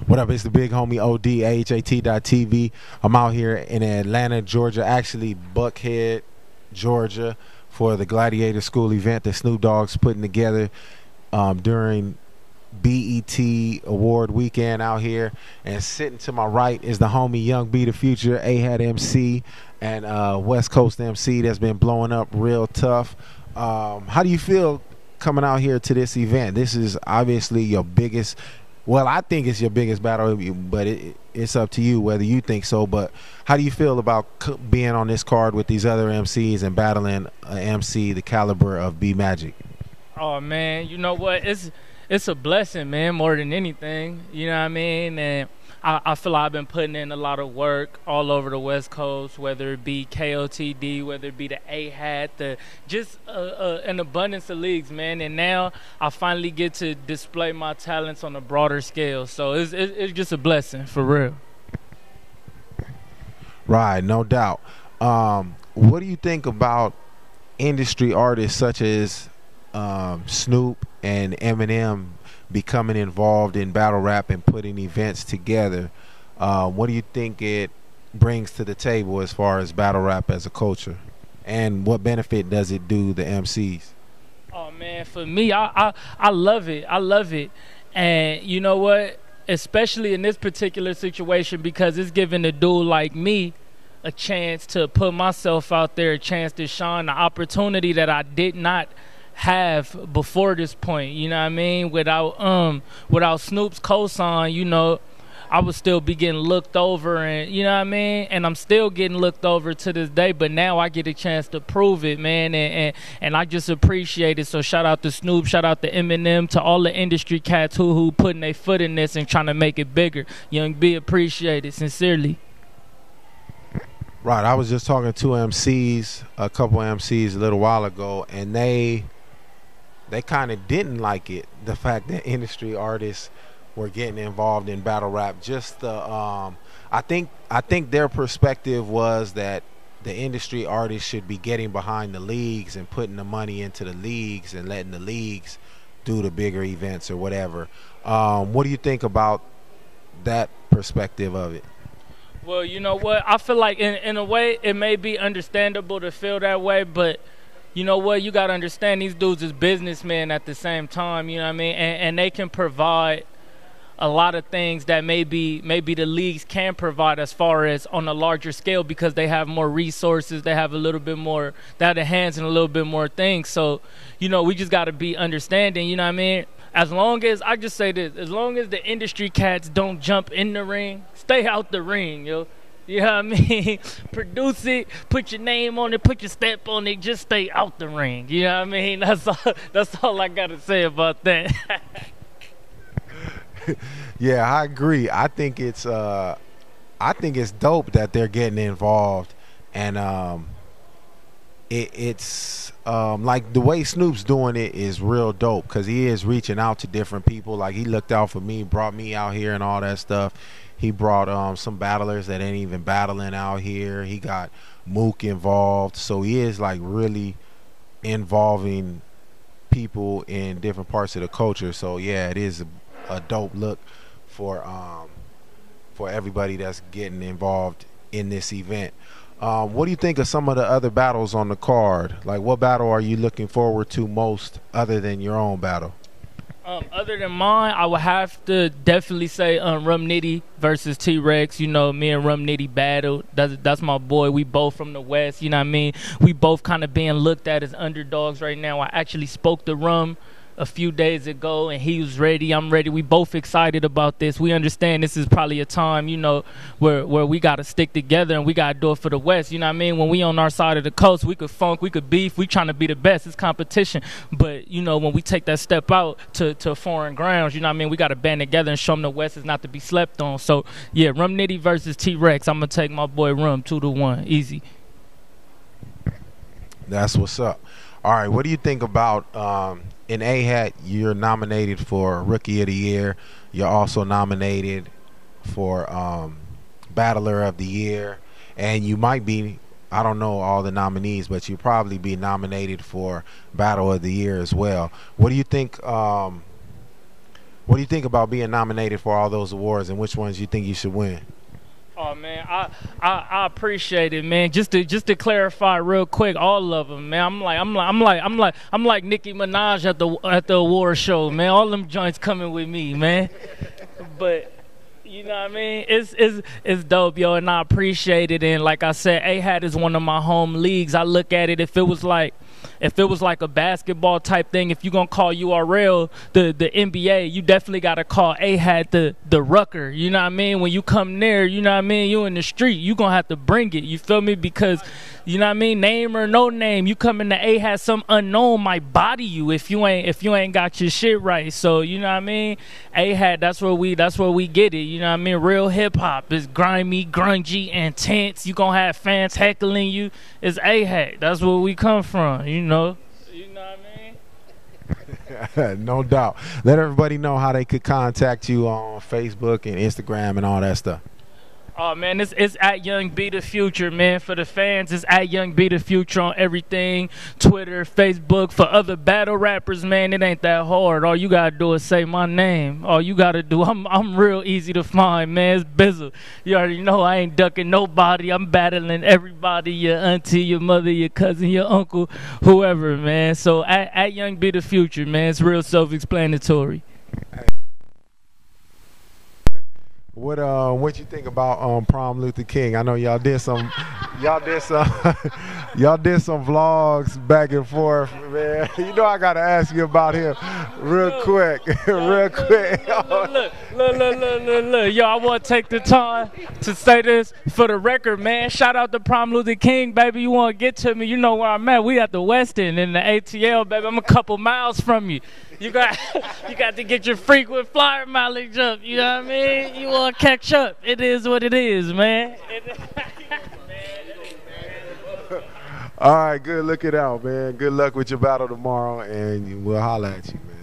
What up? It's the big homie OD, AHAT.TV. I'm out here in Atlanta, Georgia, actually Buckhead, Georgia, for the Gladiator School event that Snoop Dogg's putting together during BET Award weekend out here. And sitting to my right is the homie Young B the Future, AHAT MC, and West Coast MC that's been blowing up real tough. How do you feel coming out here to this event? This is obviously your biggest, well, I think it's your biggest battle, but it's up to you whether you think so. But how do you feel about being on this card with these other MCs and battling an MC the caliber of B Magic? Oh man, you know what? It's a blessing, man, more than anything. You know what I mean? And I feel like I've been putting in a lot of work all over the West Coast, whether it be KOTD, whether it be the AHAT, just an abundance of leagues, man. And now I finally get to display my talents on a broader scale. So it's just a blessing, for real. Right, no doubt. What do you think about industry artists such as Snoop and Eminem becoming involved in battle rap and putting events together? What do you think it brings to the table as far as battle rap as a culture, and what benefit does it do the MCs? Oh man, for me, I love it. I love it. And you know what? Especially in this particular situation, because it's giving a dude like me a chance to put myself out there, a chance to shine, the opportunity that I did not have before this point. You know what I mean? Without Snoop's cosign, you know, I would still be getting looked over, and you know what I mean? And I'm still getting looked over to this day, but now I get a chance to prove it, man, and I just appreciate it. So shout out to Snoop, shout out to Eminem, to all the industry cats who putting their foot in this and trying to make it bigger. Young B, appreciated, sincerely. Right, I was just talking to MCs, a couple MCs a little while ago, and they kind of didn't like it, the fact that industry artists were getting involved in battle rap. Just the I think their perspective was that the industry artists should be getting behind the leagues and putting the money into the leagues and letting the leagues do the bigger events or whatever. What do you think about that perspective of it? Well, you know what? I feel like in a way it may be understandable to feel that way, but you know what? You got to understand these dudes is businessmen at the same time, you know what I mean? And they can provide a lot of things that maybe the leagues can provide as far as on a larger scale, because they have more resources, they have a little bit more, they have their hands in a little bit more things. So, you know, we just got to be understanding, you know what I mean? As long as, I just say this, as long as the industry cats don't jump in the ring, stay out the ring, yo. You know what I mean? Produce it, put your name on it, put your step on it, just stay out the ring. You know what I mean? That's all I got to say about that. Yeah, I agree. I think it's dope that they're getting involved, and it's like the way Snoop's doing it is real dope, because he is reaching out to different people. Like, he looked out for me, brought me out here and all that stuff. He brought some battlers that ain't even battling out here. He got Mook involved, so he is like really involving people in different parts of the culture. So yeah, it is a dope look for everybody that's getting involved in this event. What do you think of some of the other battles on the card? Like, what battle are you looking forward to most other than your own battle? Other than mine, I would have to definitely say Rum Nitty versus T-Rex. You know, me and Rum Nitty battled. That's my boy. We both from the West, you know what I mean? We both kind of being looked at as underdogs right now. I actually spoke to Rum a few days ago, and he was ready. I'm ready. We both excited about this. We understand this is probably a time, you know, where we got to stick together and we got to do it for the West. You know what I mean? When we on our side of the coast, we could funk, we could beef. We trying to be the best. It's competition. But, you know, when we take that step out to foreign grounds, you know what I mean? We got to band together and show them the West is not to be slept on. So, yeah, Rum Nitty versus T-Rex. I'm going to take my boy Rum 2-1. Easy. That's what's up. All right, what do you think about in AHAT, you're nominated for Rookie of the Year. You're also nominated for Battler of the Year. And you might be, I don't know all the nominees, but you'll probably be nominated for Battle of the Year as well. What do you think What do you think about being nominated for all those awards, and which ones you think you should win? Oh man, I appreciate it, man. Just to clarify real quick, all of them, man. I'm like Nicki Minaj at the award show, man. All them joints coming with me, man. But you know what I mean? It's dope, yo, and I appreciate it. And like I said, AHAT is one of my home leagues. I look at it, if it was like a basketball type thing, if you're gonna call URL the NBA, you definitely gotta call AHAT the rucker. You know what I mean? When you come there, you know what I mean, you in the street, you gonna have to bring it. You feel me? Because you know what I mean, name or no name, you come into AHAT, some unknown might body you if you ain't got your shit right. So you know what I mean? AHAT, that's where we get it. You know what I mean? Real hip hop is grimy, grungy, intense. You gonna have fans heckling you. It's AHAT. That's where we come from. You know what I mean? No doubt. Let everybody know how they could contact you on Facebook and Instagram and all that stuff. Oh man, it's at Young B the Future, man. For the fans, it's at Young B the Future on everything. Twitter, Facebook. For other battle rappers, man, it ain't that hard. All you gotta do is say my name. All you gotta do, I'm real easy to find, man. It's Bizzle. You already know I ain't ducking nobody. I'm battling everybody, your auntie, your mother, your cousin, your uncle, whoever, man. So at Young B the Future, man. It's real self-explanatory. What you think about Prom Luther King? I know y'all did some y'all did some vlogs back and forth, man. You know I gotta ask you about him real quick. Real quick. Look. Yo, I wanna take the time to say this for the record, man. Shout out to Prom Luther King, baby. You wanna get to me, you know where I'm at. We at the West End in the ATL, baby. I'm a couple miles from you. You got to get your frequent flyer mileage up. You know what I mean? You want to catch up. It is what it is, man. All right, good looking out, man. Good luck with your battle tomorrow, and we'll holler at you, man.